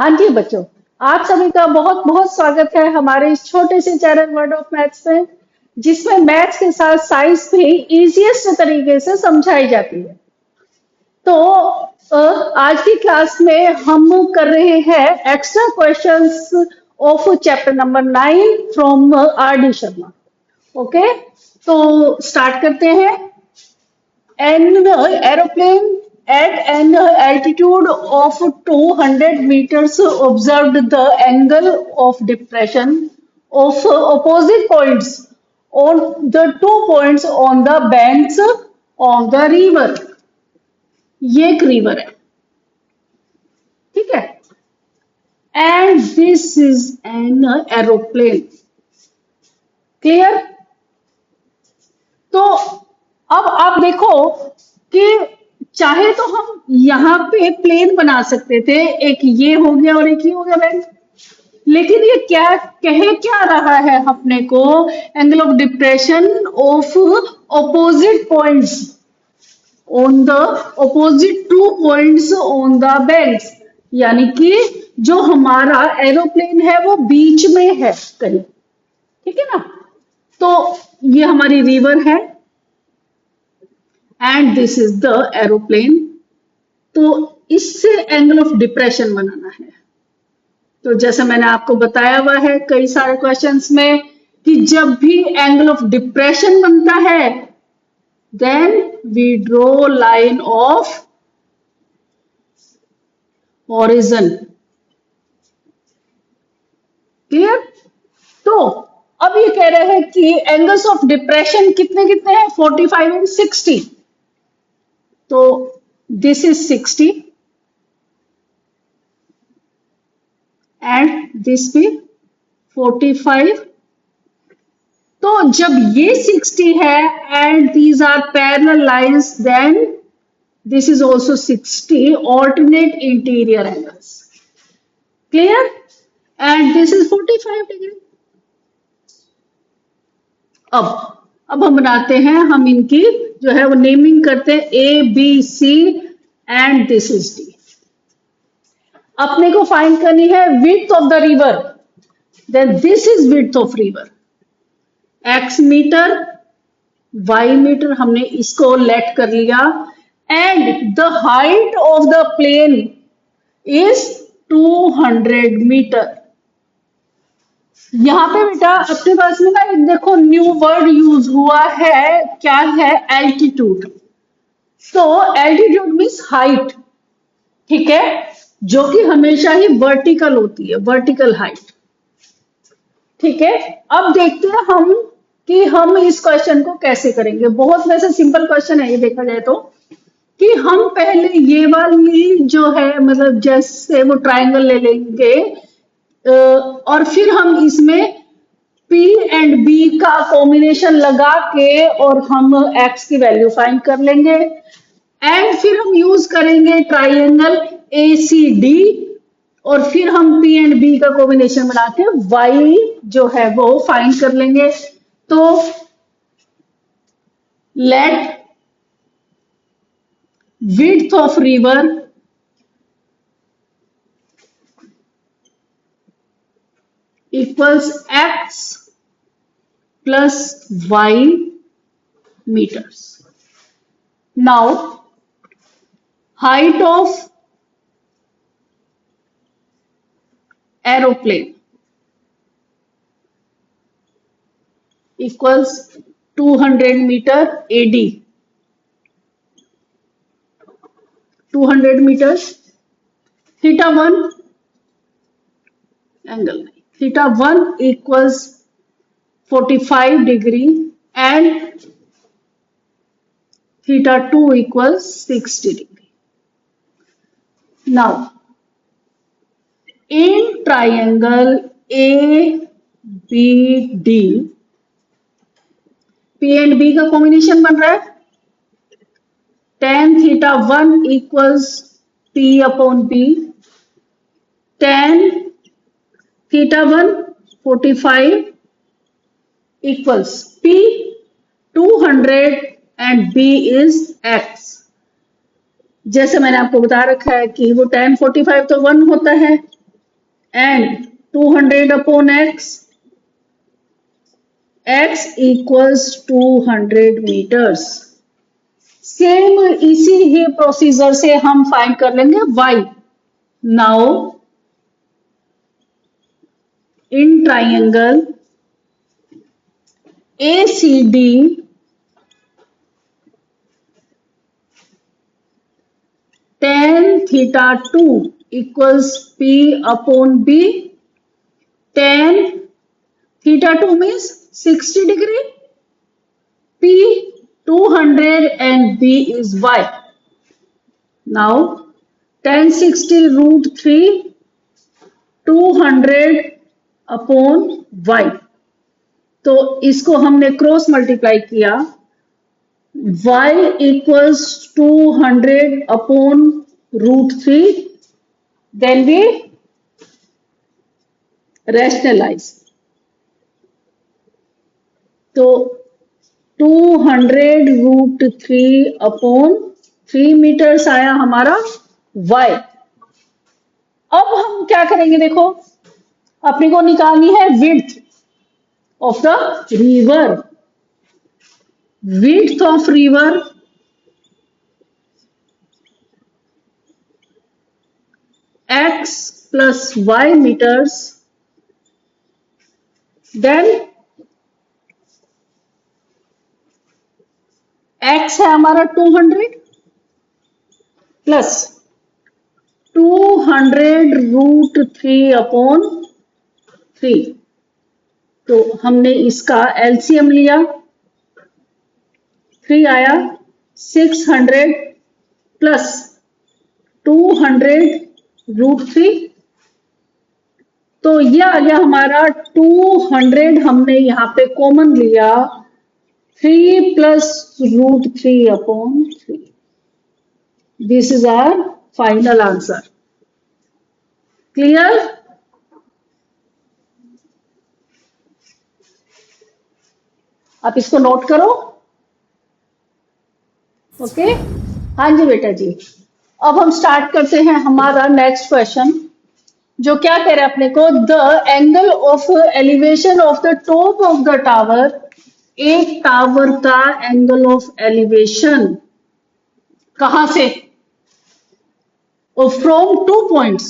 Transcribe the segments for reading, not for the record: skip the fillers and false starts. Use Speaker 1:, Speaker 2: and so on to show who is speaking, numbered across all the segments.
Speaker 1: हाँ जी बच्चों, आप सभी का बहुत बहुत स्वागत है हमारे इस छोटे से चैनल वर्ड ऑफ मैथ्स में, जिसमें मैथ्स के साथ साइंस भी इजीएस्ट तरीके से समझाई जाती है। तो आज की क्लास में हम कर रहे हैं extra questions of chapter number 9 from R D Sharma. Okay, तो स्टार्ट करते हैं। An aeroplane at an altitude of 200 meters observed the angle of depression of opposite points on the 2 points on the banks of the river. ये एक river है, ठीक है। And this is an aeroplane. Clear? तो अब आप देखो कि चाहे तो हम यहाँ पे प्लेन बना सकते थे, एक ये हो गया और एक ये हो गया बैंक, लेकिन ये क्या रहा है अपने को, angle of depression of opposite points on the opposite 2 points on the banks, यानी कि जो हमारा एरोप्लेन है वो बीच में है कहीं, ठीक है ना। तो ये हमारी रिवर है and this is the aeroplane. तो इससे एंगल ऑफ डिप्रेशन बनाना है। तो जैसा मैंने आपको बताया हुआ है कई सारे क्वेश्चंस में कि जब भी एंगल ऑफ डिप्रेशन बनता है then we draw line of origin. Clear? तो अब ये कह रहे हैं कि एंगल्स ऑफ डिप्रेशन कितने कितने हैं, 45 एंड 60। तो दिस इज 60 एंड दिस भी 45। तो जब ये 60 है and these are parallel lines then this is also 60 alternate interior angles. Clear? And this is 45 degree. अब हम बनाते हैं, हम इनकी जो है वो नेमिंग करते हैं A B C and this is D. अपने को फाइंड करनी है width of the river, then this is width of river. X metre, y metre, हमने इसको लेट कर लिया and the height of the plane is 200 metre. यहाँ पे बेटा अपने पास में ना एक देखो न्यू वर्ड यूज हुआ है, क्या है, एल्टीट्यूड। तो एल्टीट्यूड मीन्स हाइट, ठीक है, जो कि हमेशा ही वर्टिकल होती है, वर्टिकल हाइट, ठीक है। अब देखते हैं हम कि हम इस क्वेश्चन को कैसे करेंगे। बहुत वैसे सिंपल क्वेश्चन है ये देखा जाए तो, कि हम पहले ये वाली जो है मतलब जैसे वो ट्राइंगल ले लेंगे और फिर हम इसमें P एंड B का कॉम्बिनेशन लगा के और हम X की वैल्यू फाइंड कर लेंगे एंड फिर हम यूज करेंगे ट्राइंगल ACD और फिर हम P एंड B का कॉम्बिनेशन बना के Y जो है वो फाइंड कर लेंगे। तो let width of river equals x plus y meters. Now, height of aeroplane equals 200 meter AD. 200 meters. Theta 1 angle. Theta 1 equals 45 degree and theta 2 equals 60 degree. Now, in triangle ABD, P and B का combination बन रहा है, tan theta 1 equals P upon B, tan theta 1 45 equals P 200 and B is X। जैसे मैंने आपको बता रखा है कि वो tan 45 तो 1 होता है and 200 upon x equals 200 meters. Same इसी ही प्रोसीजर से हम फाइंड कर लेंगे y. Now in triangle ACD tan theta 2 equals P upon B. Tan theta 2 means 60 degree. P 200 and B is Y. Now tan 60 root 3 200 upon Y. तो इसको हमने cross multiply किया. Y equals 200 upon root 3. Then we rationalize. तो 200 root 3 upon 3 meters आया हमारा Y. अब हम क्या करेंगे, देखो अपने को निकालनी है width of the river. Width of river x plus y meters. Then x है हमारा 200 प्लस 200 रूट 3 अपॉन 3. तो हमने इसका एलसीएम लिया, 3 आया 600 प्लस 200 रूट 3. तो यह आ गया हमारा 200. हमने यहां पे कॉमन लिया 3 plus root 3 upon 3. This is our final answer. Clear? आप इसको नोट करो. ओके हाँ जी बेटा जी. अब हम स्टार्ट करते हैं हमारा नेक्स्ट क्वेश्चन, जो क्या कह रहे हैं अपने को, the angle of elevation of the top of the tower. एक टावर का एंगल ऑफ एलिवेशन कहां से? From 2 points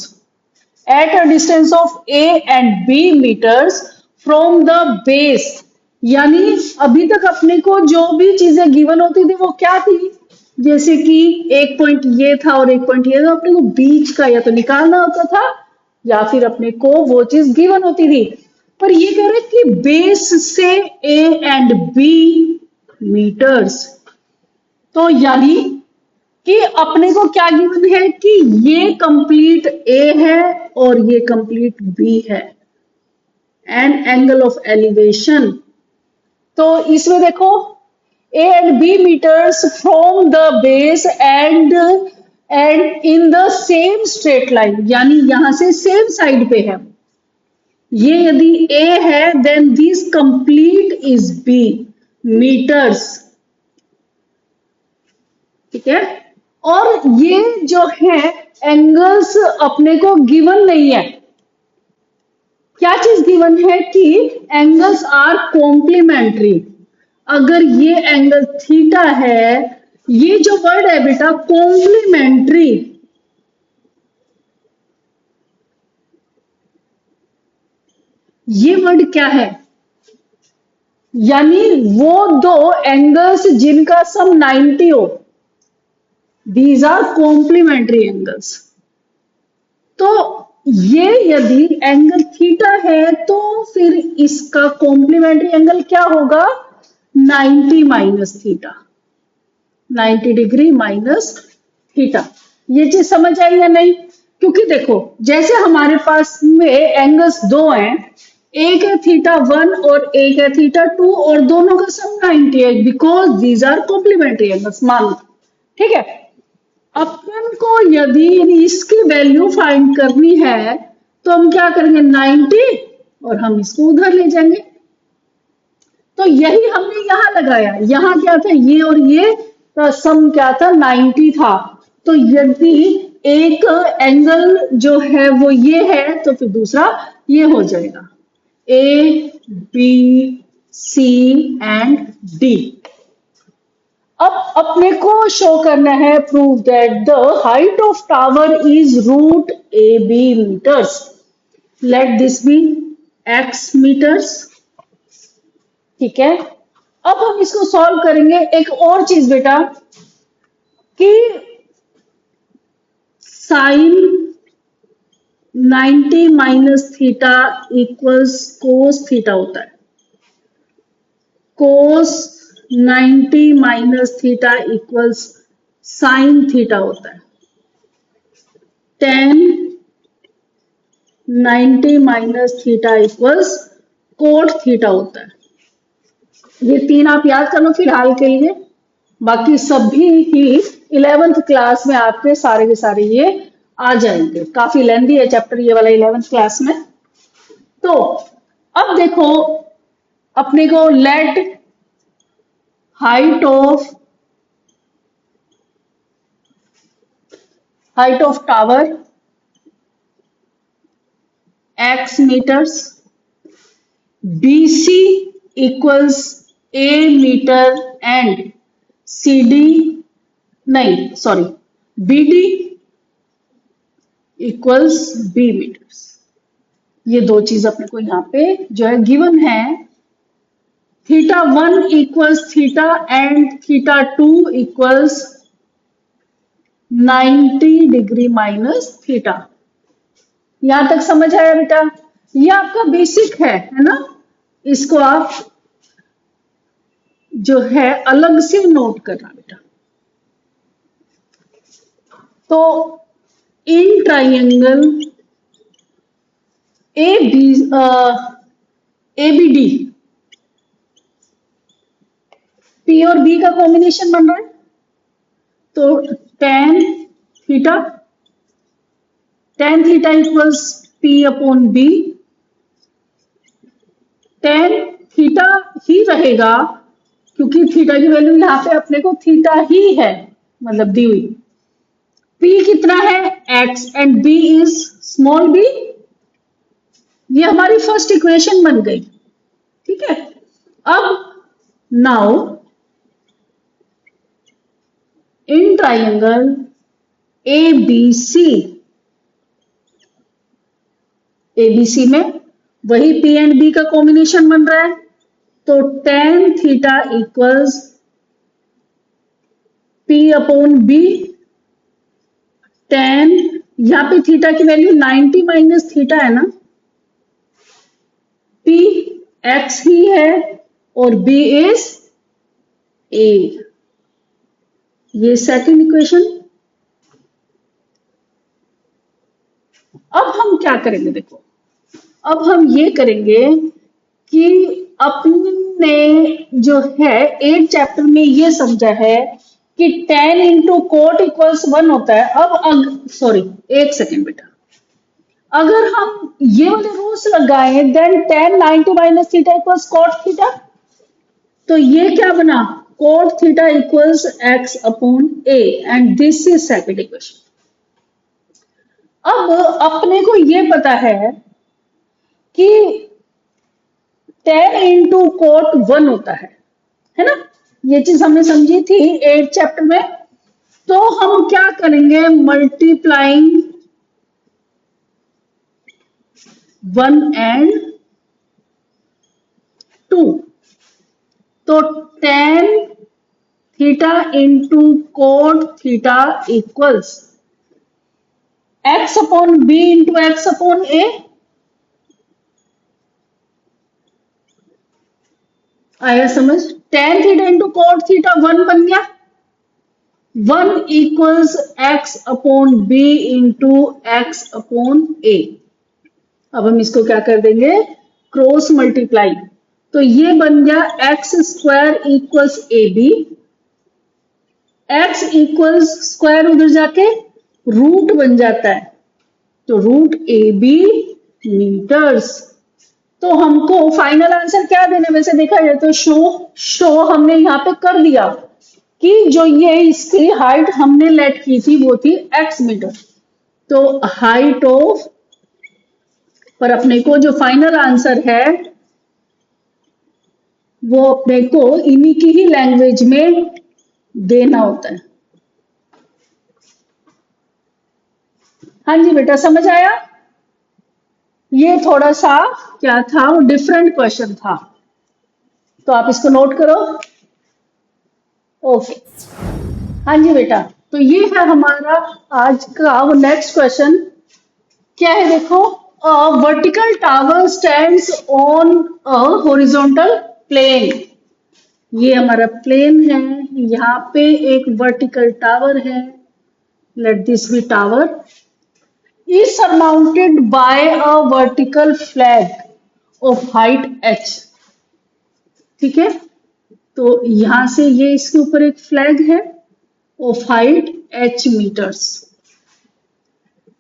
Speaker 1: at a distance of A and B metres from the base. यानी अभी तक अपने को जो भी चीजें गिवन होती थी वो क्या थी, जैसे कि एक पॉइंट ये था और एक पॉइंट ये था, अपने को बीच का या तो निकालना होता था या फिर अपने को वो चीज गिवन होती थी. पर ये कह रहे कि बेस से A and B मीटर्स. तो यानी कि अपने को क्या गिवन है कि ये कंप्लीट A है और ये कंप्लीट B है. एंड एंगल ऑफ एलिवेशन, तो इसमें देखो A and B meters from the base and in the same straight line. यानी यहां से सेम साइड पे है. ये यदि A है then this complete is B meters. ठीक है. और ये जो है एंगल्स अपने को गिवन नहीं है. क्या चीज गिवन है कि एंगल्स आर कॉम्प्लीमेंट्री. अगर ये एंगल थीटा है, ये जो वर्ड है बेटा कॉम्प्लीमेंट्री, ये वर्ड क्या है? यानी वो दो एंगल्स जिनका सम 90 हो, दीज आर कॉम्प्लीमेंट्री एंगल्स. तो ये यदि एंगल थीटा है तो फिर इसका कॉम्प्लीमेंट्री एंगल क्या होगा? 90 minus theta. 90 degree minus theta. ये चीज समझ आई या नहीं? क्योंकि देखो जैसे हमारे पास में एंगल्स दो हैं, एक है थीटा 1 और एक है थीटा 2 और दोनों का सम 90 है, because these are complementary angles. मान लो ठीक है. अपन को यदि इसकी वैल्यू फाइंड करनी है तो हम क्या करेंगे, 90 और हम इसको उधर ले जाएंगे. तो यही हमने यहां लगाया. यहां क्या था, ये और ये का सम क्या था, 90 था. तो यदि एक एंगल जो है वो ये है, तो फिर दूसरा ये हो जाएगा। A B C and D. अब अपने को शो करना है, prove that the height of tower is root A B metres. Let this be x metres. ठीक है, अब हम इसको सॉल्व करेंगे। एक और चीज बेटा कि sine 90 minus theta equals cos theta होता है। Cos 90 minus theta equals sine theta होता है। Tan 90 minus theta equals cot theta होता है। ये तीन आप याद कर लो फिलहाल के लिए, बाकी सभी ही 11th क्लास में आपके सारे के सारे ये आ जाएंगे। काफी लेंदी है चैप्टर ये वाला 11th क्लास में। तो अब देखो, अपने को let height of tower x metres, BC equals A metre and CD नहीं sorry BD equals B metres. ये दो चीज अपने को यहाँ पे जो है गिवन है। Theta 1 equals theta and theta 2 equals 90 degree minus theta. यहां तक समझ आया बेटा? ये आपका बेसिक है ना? इसको आप जो है अलग से नोट करना बेटा। तो इन ट्राइंगल ABD P और B का कॉम्बिनेशन बन रहा है, तो tan theta equals P upon B। Tan theta ही रहेगा क्योंकि थीटा की वैल्यू यहाँ पे अपने को थीटा ही है, मतलब दी हुई। P कितना है x and B is small b। ये हमारी फर्स्ट इक्वेशन बन गई। ठीक है, अब नाउ इन ट्राइंगल ABC में वही P एंड B का कॉम्बिनेशन बन रहा है, तो tan theta equals P upon B। Ten, यहां पे थीटा की वैल्यू 90 माइनस थीटा है ना, P x ही है और B इज A। ये सेकंड इक्वेशन। अब हम क्या करेंगे देखो, अब हम ये करेंगे कि अपने जो है 8 चैप्टर में ये समझा है कि tan इंटू कोट इक्वल्स 1 होता है। अब सॉरी एक सेकेंड बेटा, अगर हम ये वाले रूल्स लगाएं then tan 90 minus theta equals cot theta, तो ये क्या बना, cot theta equals x upon a and this is second equation. अब अपने को ये पता है कि tan इंटू कोट 1 होता है ना? ये चीज हमने समझी थी 8 चैप्टर में। तो हम क्या करेंगे, मल्टीप्लाइंग 1 एंड 2, तो tan theta into cot theta equals x upon b into x upon a। आया समझ? tan theta into cot theta 1 बन गया, 1 equals x upon b into x upon a। अब हम इसको क्या कर देंगे, क्रॉस मल्टीप्लाई, तो ये बन गया x square equals A B. X equals square उधर जाके रूट बन जाता है, तो रूट ए बी मीटर्स। तो हमको फाइनल आंसर क्या देने, वैसे देखा जाए तो शो हमने यहाँ पे कर दिया कि जो ये इसकी हाइट हमने लेट की थी वो थी x मीटर। तो हाइट ऑफ, पर अपने को जो फाइनल आंसर है वो अपने को इन्हीं की ही लैंग्वेज में देना होता है। हाँ जी बेटा, समझ आया? ये थोड़ा सा क्या था, डिफरेंट क्वेश्चन था, तो आप इसको नोट करो। ओके, हाँ जी बेटा, तो ये है हमारा आज का वो नेक्स्ट क्वेश्चन। क्या है देखो, a vertical tower stands on a horizontal plane. ये हमारा प्लेन है, यहाँ पे एक वर्टिकल टावर है, let this be tower, is surmounted by a vertical flag of height h। ठीक है, तो यहां से ये इसके ऊपर एक फ्लैग है of height h metres.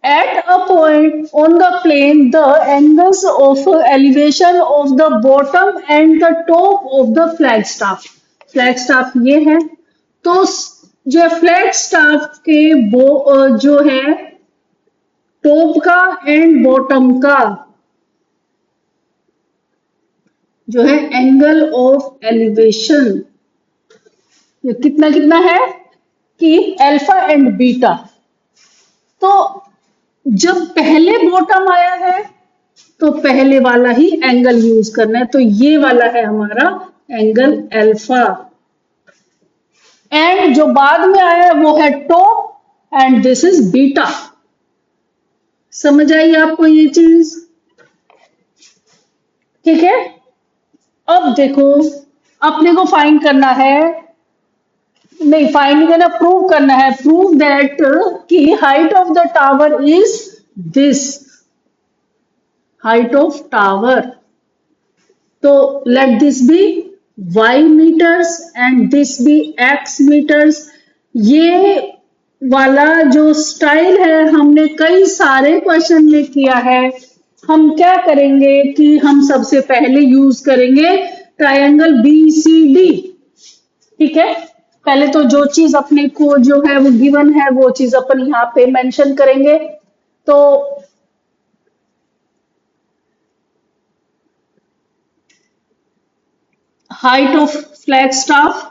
Speaker 1: At a point on the plane, the angles of elevation of the bottom and the top of the flagstaff। flagstaff ये है, तो जो flagstaff के जो है टॉप का एंड बॉटम का जो है एंगल ऑफ एलिवेशन, ये कितना कितना है कि अल्फा एंड बीटा। तो जब पहले बॉटम आया है तो पहले वाला ही एंगल यूज करना है, तो ये वाला है हमारा एंगल अल्फा, एंड जो बाद में आया है वो है top and this is beta. समझ आई आपको ये चीज? ठीक है, अब देखो अपने को फाइंड करना है, नहीं फाइंड नहीं करना, प्रूव करना है, प्रूव दैट कि height of the tower is this, height of tower. तो let this be y metres and this be x metres. ये वाला जो स्टाइल है हमने कई सारे क्वेश्चन में किया है। हम क्या करेंगे कि हम सबसे पहले यूज करेंगे ट्रायंगल BCD। ठीक है, पहले तो जो चीज अपने को जो है वो गिवन है वो चीज अपन यहाँ पे मेंशन करेंगे। तो height of Flagstaff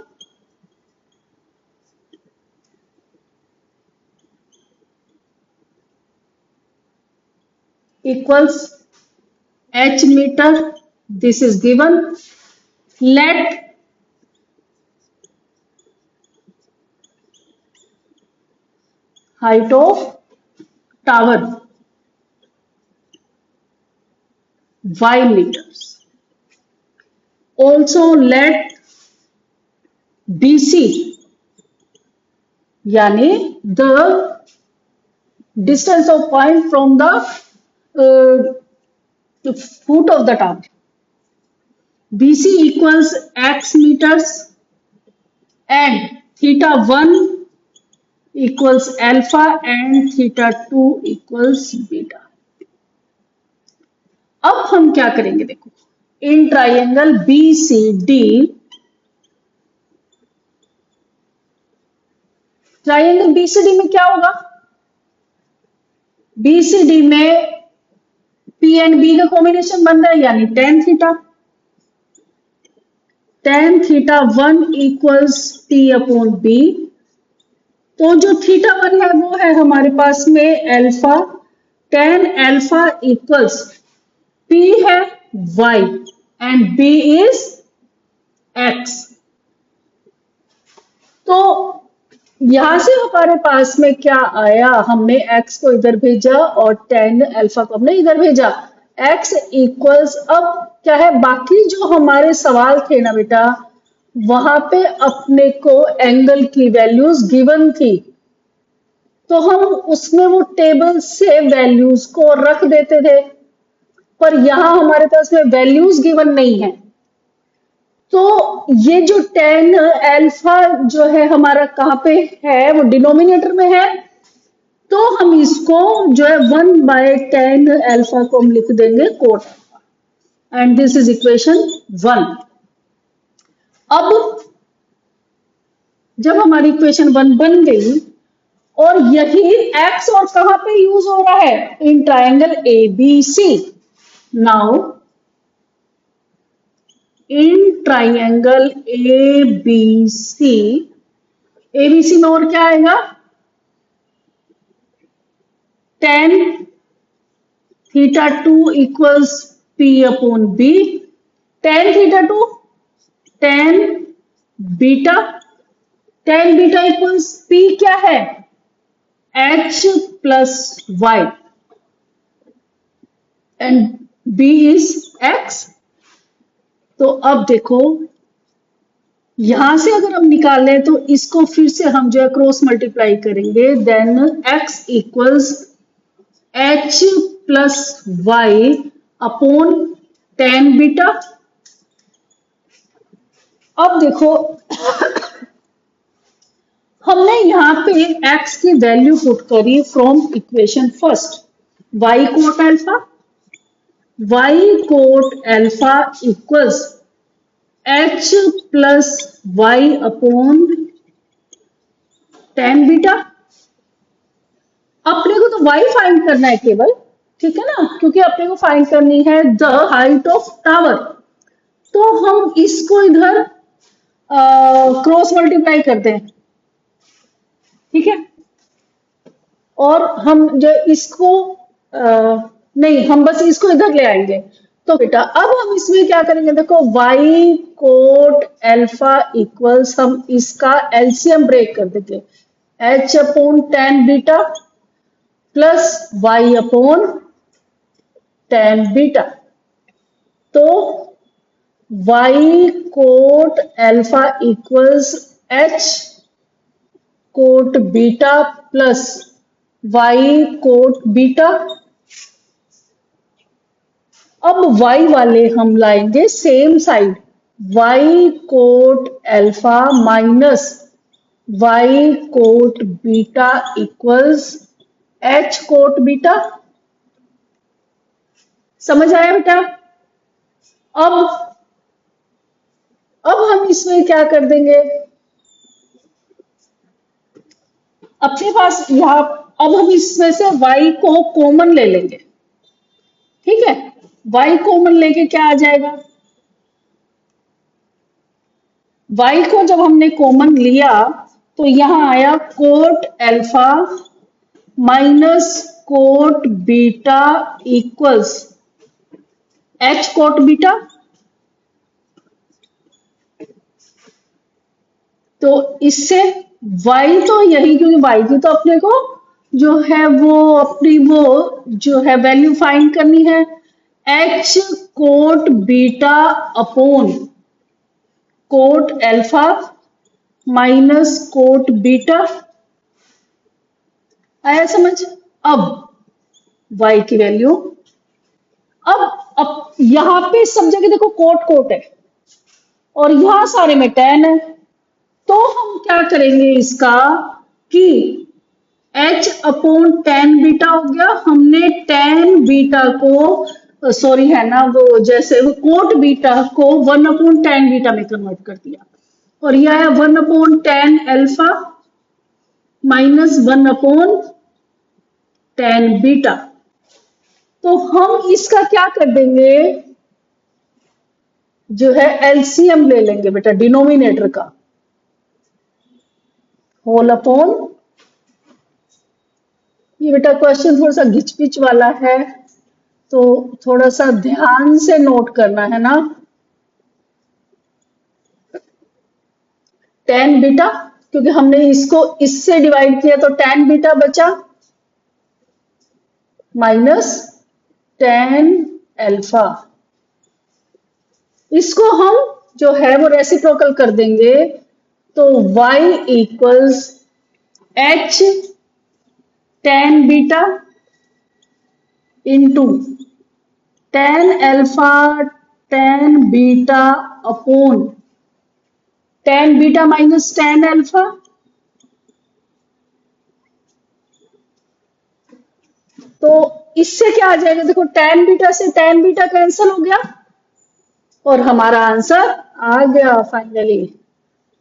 Speaker 1: equals h meter, this is given। let height of tower y meters, also let BC यानी the distance of point from the foot of the tower, BC equals x meters and theta1 equals alpha and theta2 equals beta। अब हम क्या करेंगे देखो, in triangle BCD, triangle BCD में क्या होगा, BCD में P एंड B का कॉम्बिनेशन बन रहा है यानी tan theta, tan θ1 equals P upon B। तो जो θ1 है वो है हमारे पास में alpha, tan alpha equals P है y and B is x। तो यहां से हमारे पास में क्या आया, हमने x को इधर भेजा और tan अल्फा को हमने इधर भेजा, x इक्वल्स, अब क्या है बाकी जो हमारे सवाल थे ना बेटा, वहां पे अपने को एंगल की वैल्यूज गिवन थी, तो हम उसमें वो टेबल से वैल्यूज को रख देते थे, पर यहां हमारे पास में वैल्यूज गिवन नहीं है। तो ये जो tan अल्फा जो है हमारा कहां पे है, वो डिनोमिनेटर में है, तो हम इसको जो है 1/tan अल्फा को हम लिख देंगे coat alpha, and this is equation 1। अब जब हमारी इक्वेशन 1 बन गई और यही एक्स और कहां पे यूज हो रहा है? In triangle ABC. Now in triangle ABC, ABC में और क्या आएगा? tan theta 2 equals P upon B. tan theta 2 tan beta, tan beta equals P क्या है? h plus y and b is x। तो अब देखो यहां से अगर हम निकालें तो इसको फिर से हम जो है क्रॉस मल्टीप्लाई करेंगे, then x equals h plus y upon tan beta. अब देखो हमने यहाँ पे x की वैल्यू पुट करी from equation first, y cot alpha, y cot alpha equals h plus y upon tan beta. अपने को तो y फाइंड करना है केवल, ठीक है ना, क्योंकि अपने को फाइंड करनी है द हाइट ऑफ टावर। तो हम इसको इधर क्रॉस मल्टीप्लाई करते हैं, ठीक है। और हम जो इसको नहीं, हम बस इसको इधर ले आएंगे। तो बेटा अब हम इसमें क्या करेंगे, देखो y कोट अल्फा इक्वल्स, हम इसका एलसीएम ब्रेक कर देंगे, h upon tan beta plus y upon tan beta. तो y cot alpha equals h cot beta plus y cot beta. अब y वाले हम लाएंगे same side, y cot alpha minus y cot beta equals h cot beta. समझ आया बेटा? अब हम इसमें क्या कर देंगे, अपने पास यहां, अब हम इसमें से y को कॉमन ले लेंगे, ठीक है। y कॉमन लेके क्या आ जाएगा, y को जब हमने कॉमन लिया तो यहां आया cot alpha minus cot beta equals h cot beta. तो इससे y तो यही, क्योंकि y की तो अपने को जो है वो अपनी वो जो है वैल्यू फाइंड करनी है, h cot beta upon cot alpha minus cot beta. आया समझ? अब y की वैल्यू, अब यहां पे सब जगह देखो कोट कोट है और यहां सारे में tan है। तो हम क्या करेंगे इसका कि h अपॉन tan बीटा हो गया, हमने tan बीटा को सॉरी है ना वो, जैसे वो कोट बीटा को 1 अपॉन tan बीटा में कन्वर्ट कर दिया, और यह है 1 upon tan alpha minus 1 upon tan beta. तो हम इसका क्या कर देंगे, जो है एलसीएम ले लेंगे बेटा डिनोमिनेटर का, होल अपॉन, ये बेटा क्वेश्चन थोड़ा सा घिच पिच वाला है तो थोड़ा सा ध्यान से नोट करना है ना। tan बीटा, क्योंकि हमने इसको इससे डिवाइड किया तो tan बीटा बचा माइनस tan अल्फा। इसको हम जो है वो रेसिप्रोकल कर देंगे, तो y equals h tan beta into tan alpha tan beta upon tan beta minus tan alpha. तो इससे क्या आ जाएगा, देखो tan बीटा से tan बीटा कैंसिल हो गया और हमारा आंसर आ गया finally,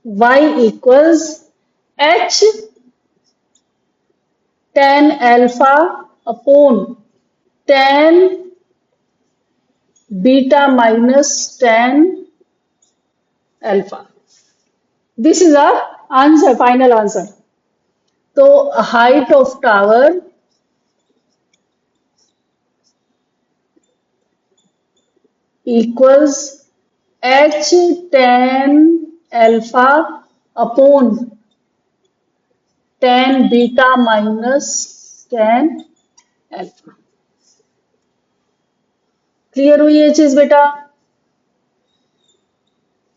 Speaker 1: y equals h tan alpha upon tan beta minus tan alpha. This is our answer, final answer. तो height of tower equals h tan alpha upon tan beta minus tan alpha. Clear हुई ये चीज बेटा?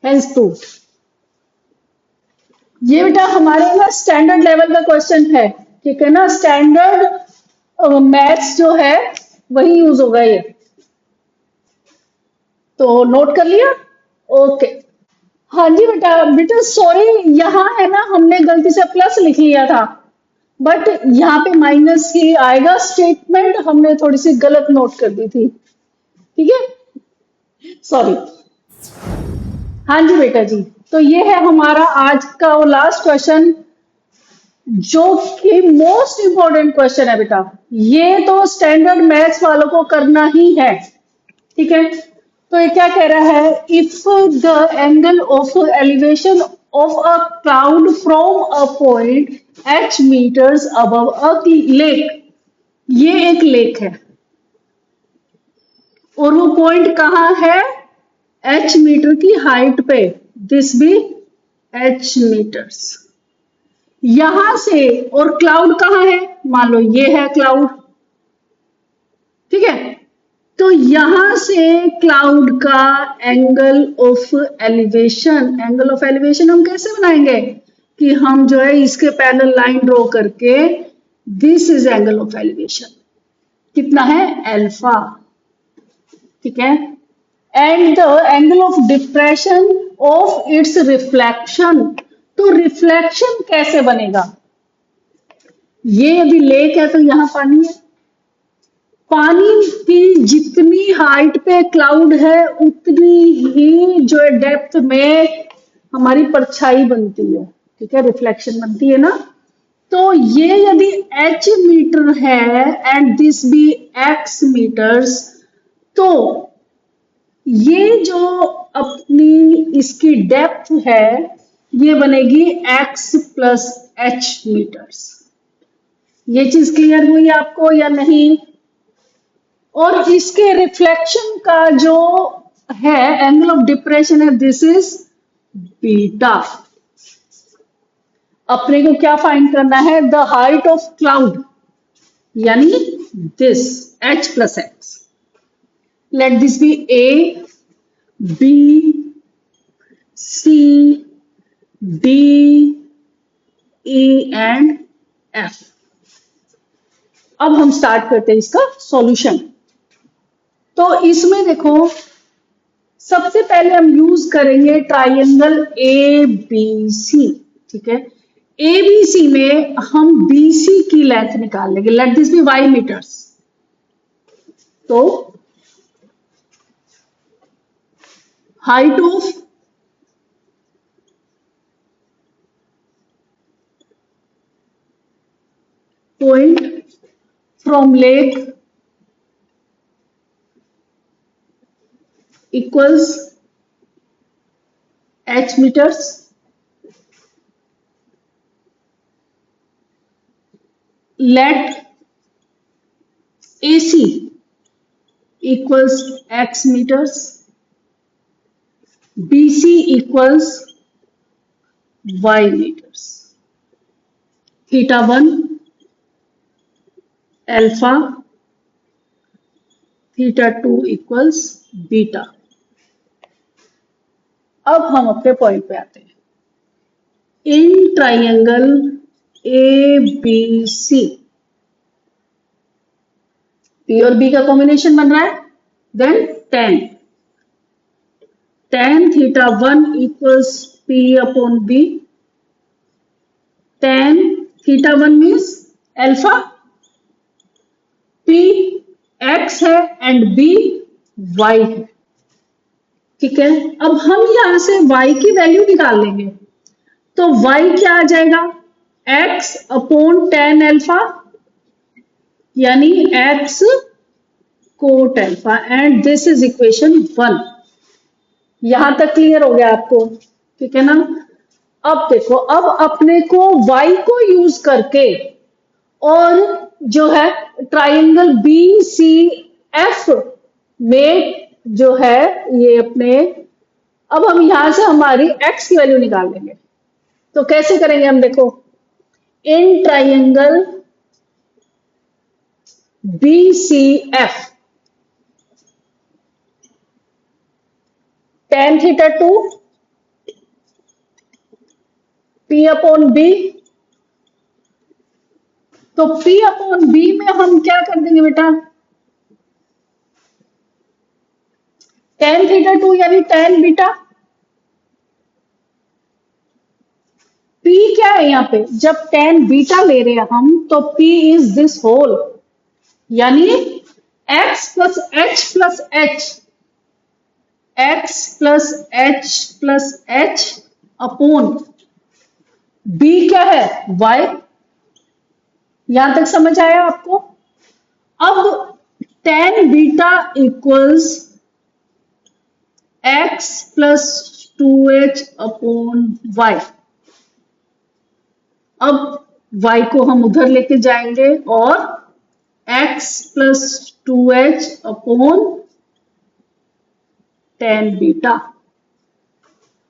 Speaker 1: Hence proved. ये बेटा हमारे ना standard level का क्वेश्चन है, ठीक है ना? स्टैंडर्ड मैथ्स जो है वही यूज होगा ये, तो नोट कर लिया? ओके। हाँ जी बेटा, बेटा सॉरी, यहाँ है ना हमने गलती से प्लस लिख लिया था, बट यहाँ पे माइनस ही आएगा। स्टेटमेंट हमने थोड़ी सी गलत नोट कर दी थी, ठीक है? सॉरी। हाँ जी बेटा जी, तो ये है हमारा आज का वो लास्ट क्वेश्चन, जो कि मोस्ट इंपॉर्टेंट क्वेश्चन है बेटा। ये तो स्टैंडर्ड मैथ्स वालों को करना ही है, ठीक है? तो ये क्या कह रहा है? If the angle of elevation of a cloud from a point h metres above a lake, ये एक लेक है और वो पॉइंट कहाँ है? h मीटर की हाइट पे, दिस भी h मीटर्स। यहां से, और क्लाउड कहाँ है? मान लो ये है क्लाउड, ठीक है? तो यहां से क्लाउड का angle of elevation, angle of elevation हम कैसे बनाएंगे कि हम जो है इसके पैरेलल लाइन ड्रॉ करके, this is angle of elevation, कितना है? अल्फा, ठीक है? And the angle of depression of its reflection. तो रिफ्लेक्शन कैसे बनेगा? ये अभी लेक है तो यहां पानी है, पानी की जितनी हाइट पे क्लाउड है उतनी ही जो है डेप्थ में हमारी परछाई बनती है, ठीक है? रिफ्लेक्शन बनती है ना? तो ये यदि h मीटर है एंड दिस भी x मीटर्स, तो ये जो अपनी इसकी डेप्थ है ये बनेगी x प्लस h मीटर्स। ये चीज क्लियर हुई आपको या नहीं? और इसके रिफ्लेक्शन का जो है एंगल ऑफ डिप्रेशन है, दिस इज बीटा। अपने को क्या फाइंड करना है? द हाइट ऑफ क्लाउड, यानी this h plus x। Let this be a, b, c, d, e and f। अब हम स्टार्ट करते हैं इसका सॉल्यूशन। तो इसमें देखो, सबसे पहले हम यूज करेंगे ट्राइंगल ए बी सी, ठीक है? ए बी सी में हम BC की लेंथ निकाल लेंगे। Let this be y metres. तो height of point from lake equals h meters, let AC equals x meters, BC equals y meters, theta 1 alpha, theta 2 equals beta। अब हम अपने पॉइंट पे आते हैं। In triangle A B C, P और B का combination बन रहा है, then tan theta 1 equals P upon B. tan theta 1 means alpha, P x है एंड बी वाई है, ठीक है? अब हम यहां से y की वैल्यू निकाल लेंगे, तो y क्या आ जाएगा? x अपॉन tan अल्फा यानी x coat alpha and this is equation 1। यहां तक क्लियर हो गया आपको? ठीक है ना? अब देखो, अब अपने को y को यूज करके और जो है ट्राइंगल बी सी एफ में जो है ये अपने, अब हम यहां से हमारी x की वैल्यू निकाल लेंगे। तो कैसे करेंगे हम? देखो, in triangle B C F tan theta 2 p upon B. तो p अपॉन बी में हम क्या कर देंगे बेटा? tan थीटा 2 यानी tan बीटा। p क्या है यहाँ पे? जब tan बीटा ले रहे हैं हम तो p इज दिस होल, यानी x plus H plus H, x plus H plus H upon b क्या है? y। यहां तक समझ आया आपको? अब tan beta equals x plus 2h upon y। अब y को हम उधर लेके जाएंगे और x plus 2h upon tan beta.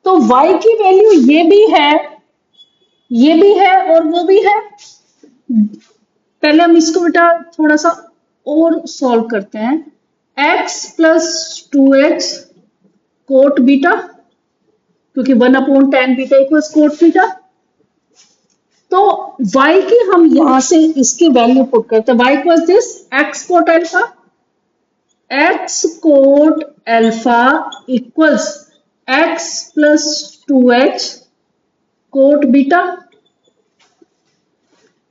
Speaker 1: तो y की वैल्यू ये भी है, ये भी है और वो भी है। पहले हम इसको बेटा थोड़ा सा और सॉल्व करते हैं। x plus 2h cot beta, क्योंकि 1 upon tan beta equals cot beta. तो y की हम यहां से इसकी वैल्यू पुट करते हैं। y equals this x cot alpha, x cot alpha equals x plus 2h cot beta,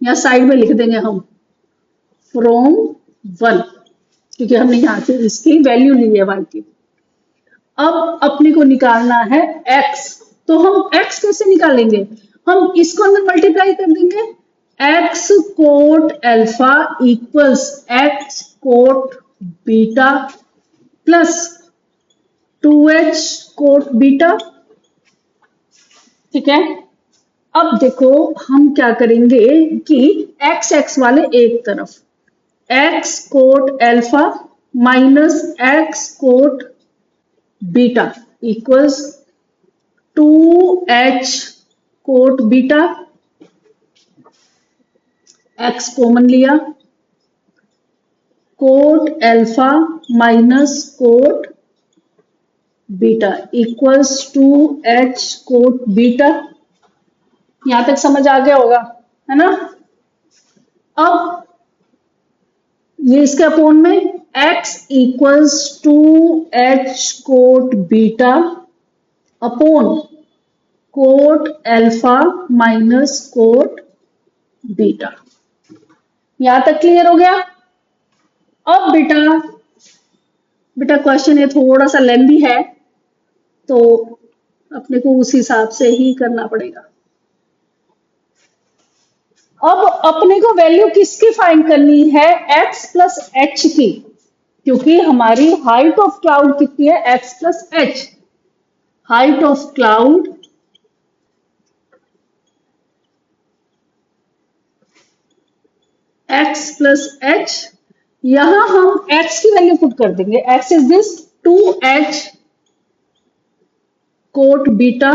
Speaker 1: या साइड में लिख देंगे हम फ्रॉम 1, क्योंकि हमने यहां से इसकी वैल्यू ली है y की। अब अपने को निकालना है x। तो हम x कैसे निकालेंगे? हम इसको अंदर मल्टीप्लाई कर देंगे। x cot alpha equals x cot beta plus 2h cot beta. ठीक है? अब देखो हम क्या करेंगे कि x x वाले एक तरफ, x cot alpha minus x cot beta equals 2h cot beta, x common लिया, cot alpha minus cot beta equals 2h cot beta. यहां तक समझ आ गया होगा, है ना? अब ये इसके अपोन में x equals 2h cot beta upon cot alpha minus cot beta. यहां तक क्लियर हो गया? अब बेटा बेटा क्वेश्चन ये थोड़ा सा लेंदी है, तो अपने को उस हिसाब से ही करना पड़ेगा। अब अपने को वैल्यू किसकी फाइंड करनी है? x प्लस एच की, क्योंकि हमारी हाइट ऑफ क्लाउड कितनी है? x plus H. Height of cloud x plus H. यहां हम x की वैल्यू पुट कर देंगे। x is this 2h cot beta.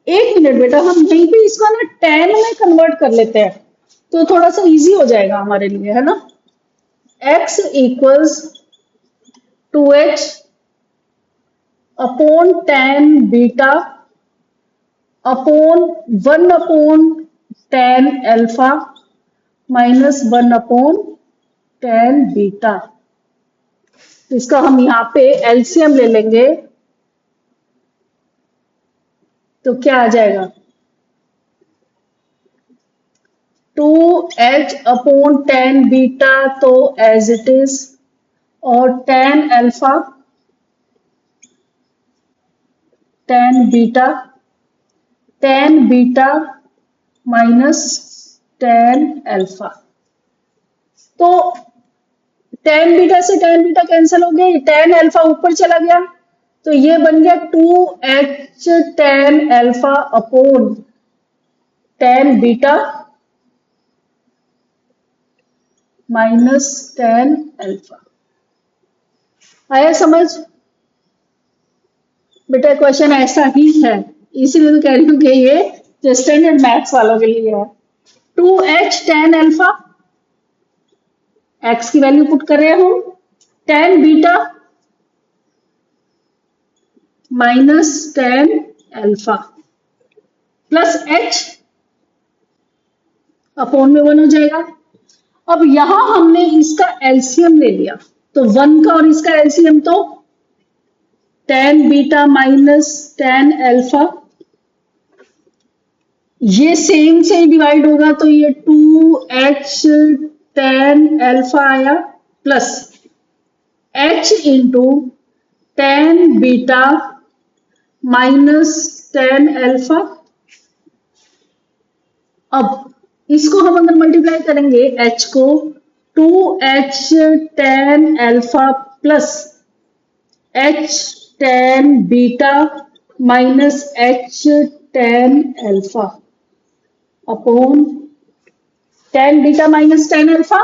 Speaker 1: एक मिनट बेटा, हम यहीं पे इसको ना tan में कन्वर्ट कर लेते हैं, तो थोड़ा सा इजी हो जाएगा हमारे लिए, है ना? x equals 2h upon tan beta upon 1 upon tan alpha minus 1 upon tan beta. तो इसका हम यहाँ पे एलसीएम ले लेंगे, तो क्या आ जाएगा? 2h अपॉन tan बीटा तो एज इट इज, और tan alpha tan beta minus ten alpha. तो टेन बीटा से टेन बीटा कैंसिल हो गया, टेन अल्फा ऊपर चला गया, तो ये बन गया 2h tan alpha upon ten beta minus ten alpha. आया समझ? बेटा क्वेश्चन ऐसा ही है, इसीलिए तो कह रही हूँ कि ये जो स्टैंडर्ड मैथ्स वालों के लिए है। 2h टेन अल्फा, x की वैल्यू पुट कर रहे हैं हम, ten beta minus ten alpha plus h upon में 1 हो जाएगा। अब यहां हमने इसका एलसीएम ले लिया, तो 1 का और इसका एलसीएम तो ten beta minus ten alpha, ये सेम से डिवाइड होगा तो ये 2h टेन अल्फा आया plus h into ten beta minus ten alpha. अब इसको हम अगर मल्टीप्लाई करेंगे h को, 2h ten alpha plus h ten beta minus h ten alpha upon ten beta minus ten alpha.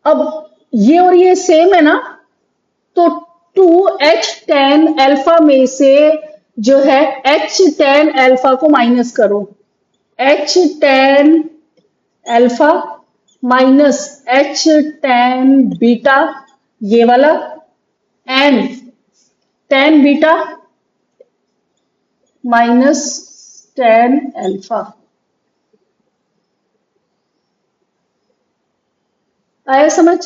Speaker 1: अब ये और ये सेम है ना, तो 2h टेन अल्फा में से जो है h टेन अल्फा को माइनस करो, h ten alpha minus h tan beta ये वाला and ten beta minus ten alpha. आया समझ?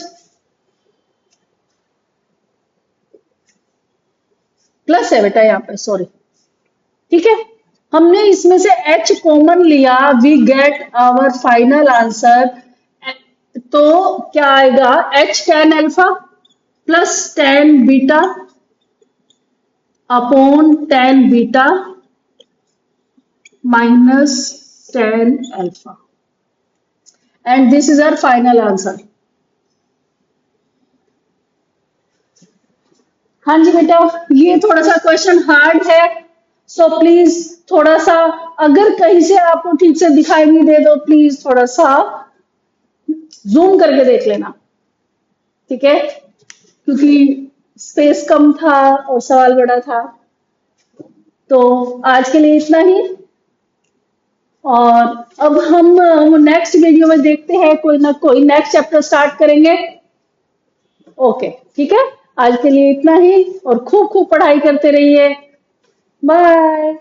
Speaker 1: प्लस है बेटा यहाँ पे, सॉरी, ठीक है। हमने इसमें से h कॉमन लिया, we get our final answer. तो क्या आएगा, h ten alpha plus ten beta upon ten beta minus ten alpha, and this is our final answer. हाँ जी बेटा, ये थोड़ा सा क्वेश्चन हार्ड है, सो प्लीज थोड़ा सा, अगर कहीं से आपको ठीक से दिखाई नहीं दे तो प्लीज थोड़ा सा जूम करके देख लेना, ठीक है, क्योंकि स्पेस कम था और सवाल बड़ा था। तो आज के लिए इतना ही, और अब हम नेक्स्ट वीडियो में देखते हैं, कोई ना कोई नेक्स्ट चैप्टर स्टार्ट करेंगे। ओके, ठीक है, आज के लिए इतना ही, और खूब खूब पढ़ाई करते रहिए। बाय।